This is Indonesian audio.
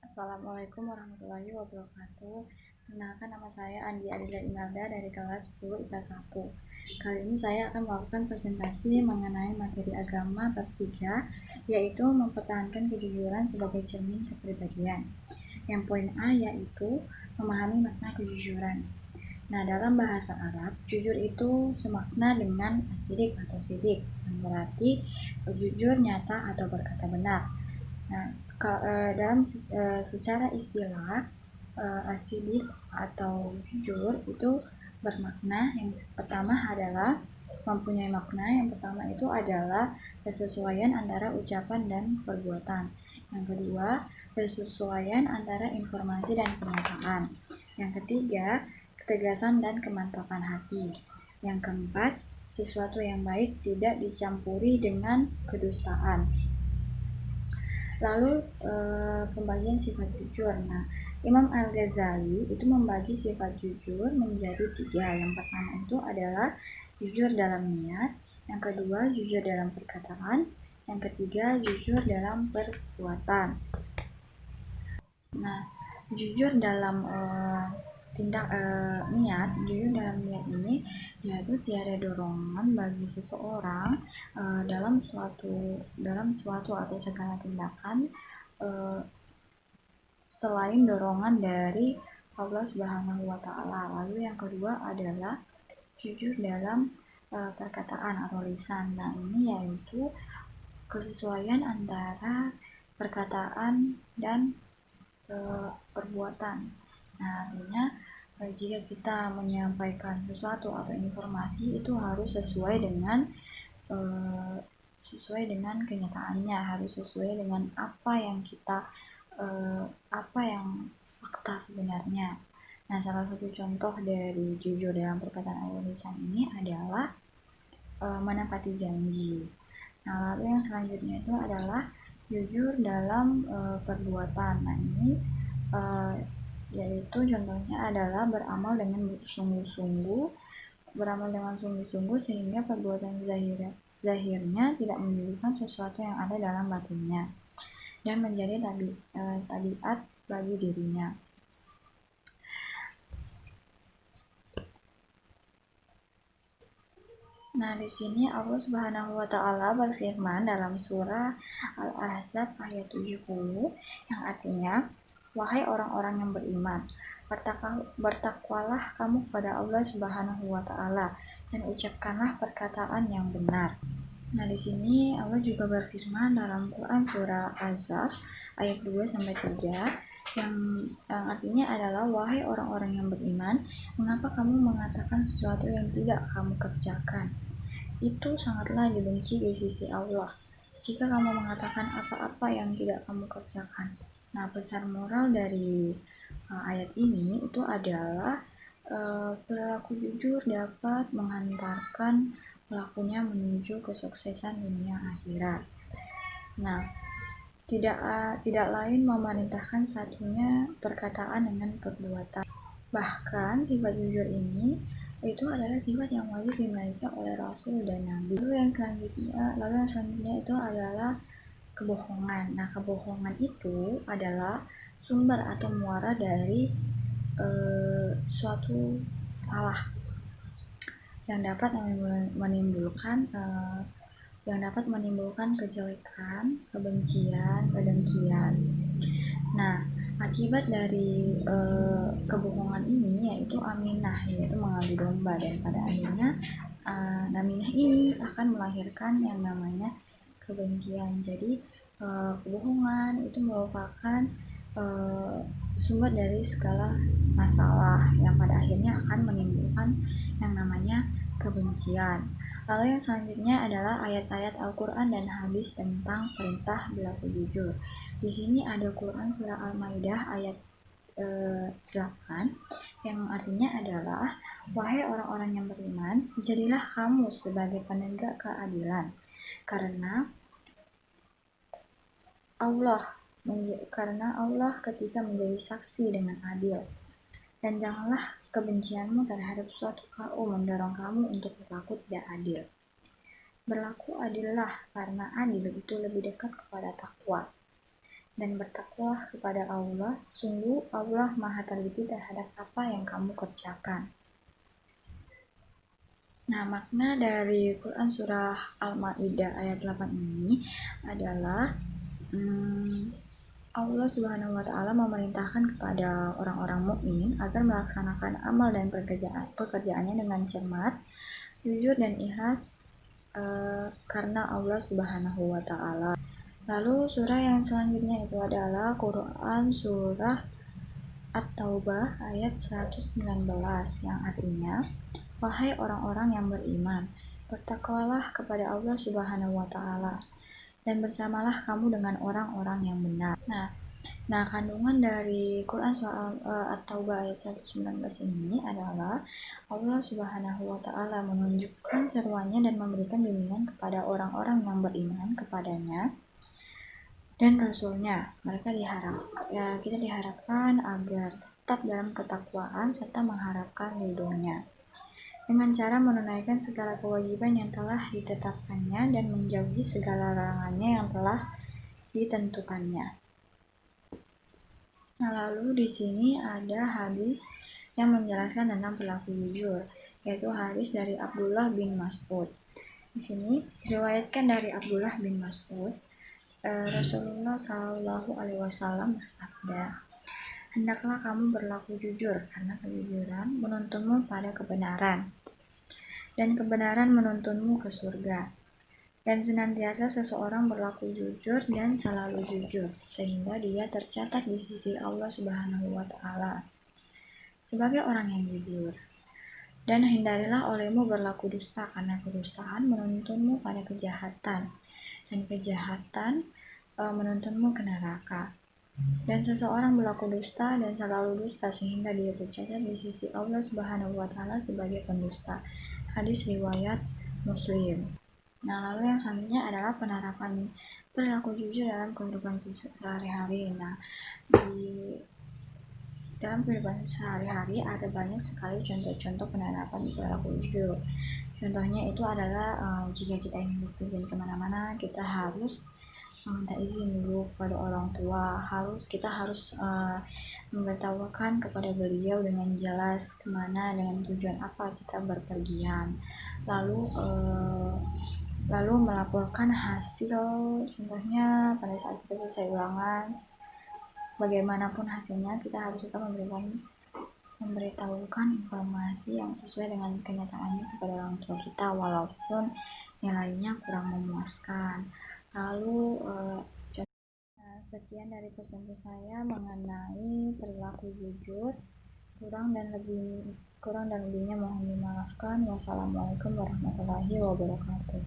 Assalamualaikum warahmatullahi wabarakatuh. Perkenalkan, nama saya Andi Adila Imelda dari kelas 10 IPA 1. Kali ini saya akan melakukan presentasi mengenai materi agama bab 3, yaitu mempertahankan kejujuran sebagai cermin kepribadian. Yang poin A yaitu memahami makna kejujuran. Nah, dalam bahasa Arab, jujur itu semakna dengan asidik atau sidik, yang berarti jujur, nyata, atau berkata benar. Nah, dalam secara istilah, asidik atau jujur itu bermakna yang pertama adalah mempunyai makna. Yang pertama itu adalah kesesuaian antara ucapan dan perbuatan. Yang kedua, kesesuaian antara informasi dan kenyataan. Yang ketiga, ketegasan dan kemantapan hati. Yang keempat, sesuatu yang baik tidak dicampuri dengan kedustaan. Lalu pembagian sifat jujur. Nah, Imam Al-Ghazali itu membagi sifat jujur menjadi 3. Yang pertama itu adalah jujur dalam niat, yang kedua jujur dalam perkataan, yang ketiga jujur dalam perbuatan. Nah, jujur dalam jujur dalam niat ini yaitu tiada dorongan bagi seseorang dalam suatu atau segala tindakan selain dorongan dari Allah Subhanahu wa Ta'ala. Lalu yang kedua adalah jujur dalam perkataan atau lisan. Nah, ini yaitu kesesuaian antara perkataan dan perbuatan. Nah, artinya jika kita menyampaikan sesuatu atau informasi itu harus sesuai dengan kenyataannya, harus sesuai dengan apa yang fakta sebenarnya. Nah, salah satu contoh dari jujur dalam perkataan atau lisan ini adalah menepati janji. Nah, lalu yang selanjutnya itu adalah jujur dalam perbuatan. Nah, ini yaitu contohnya adalah beramal dengan sungguh-sungguh sehingga perbuatan zahirnya tidak menunjukkan sesuatu yang ada dalam batinnya dan menjadi tabiat bagi dirinya. Nah, di sini Allah Subhanahu wa Ta'ala berfirman dalam surah Al-Ahzab ayat 70 yang artinya, wahai orang-orang yang beriman, bertakwalah kamu kepada Allah Subhanahu wa Ta'ala dan ucapkanlah perkataan yang benar. Nah, di sini Allah juga berfirman dalam Quran surah Ahzab ayat 2-3 yang artinya adalah, wahai orang-orang yang beriman, mengapa kamu mengatakan sesuatu yang tidak kamu kerjakan? Itu sangatlah dibenci di sisi Allah jika kamu mengatakan apa-apa yang tidak kamu kerjakan. Nah, pesan moral dari ayat ini itu adalah perilaku jujur dapat menghantarkan pelakunya menuju kesuksesan dunia akhirat. Nah, tidak lain memerintahkan satunya perkataan dengan perbuatan. Bahkan sifat jujur ini itu adalah sifat yang wajib dimiliki oleh Rasul dan Nabi. Lalu yang selanjutnya itu adalah kebohongan. Nah, kebohongan itu adalah sumber atau muara dari suatu salah yang dapat menimbulkan kejelekan, kebencian, kedengkian. Nah, akibat dari kebohongan ini yaitu aminah, yaitu mengadu domba, dan pada akhirnya aminah ini akan melahirkan yang namanya kebencian. Jadi kebohongan itu merupakan sumber dari segala masalah yang pada akhirnya akan menimbulkan yang namanya kebencian. Lalu yang selanjutnya adalah ayat-ayat Al-Quran dan hadis tentang perintah berlaku jujur. Di sini ada Quran surah Al-Maidah ayat 8 yang artinya adalah, wahai orang-orang yang beriman, jadilah kamu sebagai penegak keadilan karena Allah ketika menjadi saksi dengan adil, dan janganlah kebencianmu terhadap suatu kaum mendorong kamu untuk berlaku tidak adil. Berlaku adillah karena adil itu lebih dekat kepada takwa. dan bertakwalah kepada Allah, sungguh Allah Maha teliti terhadap apa yang kamu kerjakan. Nah, makna dari Quran Surah Al-Ma'idah ayat 8 ini adalah Allah Subhanahu wa Ta'ala memerintahkan kepada orang-orang mukmin agar melaksanakan amal dan pekerjaannya dengan cermat, jujur dan ikhlas karena Allah Subhanahu wa Ta'ala. Lalu surah yang selanjutnya itu adalah Quran Surah At-Taubah ayat 119 yang artinya, wahai orang-orang yang beriman, bertakwalah kepada Allah Subhanahu wa Ta'ala dan bersamalah kamu dengan orang-orang yang benar. Nah, kandungan dari Quran soal At-Taubah ayat 119 ini adalah Allah Subhanahu wa Ta'ala menunjukkan seruannya dan memberikan bimbingan kepada orang-orang yang beriman kepadanya dan Rasulnya. Kita diharapkan agar tetap dalam ketakwaan serta mengharapkan ridhonya dengan cara menunaikan segala kewajiban yang telah ditetapkannya dan menjauhi segala larangannya yang telah ditentukannya. Nah, lalu di sini ada hadis yang menjelaskan tentang perilaku jujur, yaitu hadis dari Abdullah bin Mas'ud. Di sini diriwayatkan dari Abdullah bin Mas'ud, Rasulullah Shallallahu Alaihi Wasallam bersabda, hendaklah kamu berlaku jujur karena kejujuran menuntunmu pada kebenaran dan kebenaran menuntunmu ke surga. Dan senantiasa seseorang berlaku jujur dan selalu jujur, sehingga dia tercatat di sisi Allah Subhanahu wa Ta'ala sebagai orang yang jujur. Dan hindarilah olehmu berlaku dusta, karena kedustaan menuntunmu pada kejahatan, dan kejahatan menuntunmu ke neraka. Dan seseorang berlaku dusta dan selalu dusta, sehingga dia tercatat di sisi Allah Subhanahu wa Ta'ala sebagai pendusta. Hadis riwayat Muslim. Nah, lalu yang selanjutnya adalah penerapan perilaku jujur dalam kehidupan sehari-hari. Nah, di dalam kehidupan sehari-hari ada banyak sekali contoh-contoh penerapan perilaku jujur. Contohnya itu adalah jika kita ingin berpergian kemana-mana, kita harus meminta izin dulu kepada orang tua. Kita harus memberitahukan kepada beliau dengan jelas kemana, dengan tujuan apa kita berpergian. Lalu melaporkan hasil, contohnya pada saat kita selesai ulangan, bagaimanapun hasilnya kita harus tetap memberitahukan informasi yang sesuai dengan kenyataannya kepada orang tua kita walaupun nilainya kurang memuaskan. Lalu sekian dari pesan saya mengenai perilaku jujur. Kurang dan lebihnya mohon dimaafkan. Wassalamualaikum warahmatullahi wabarakatuh.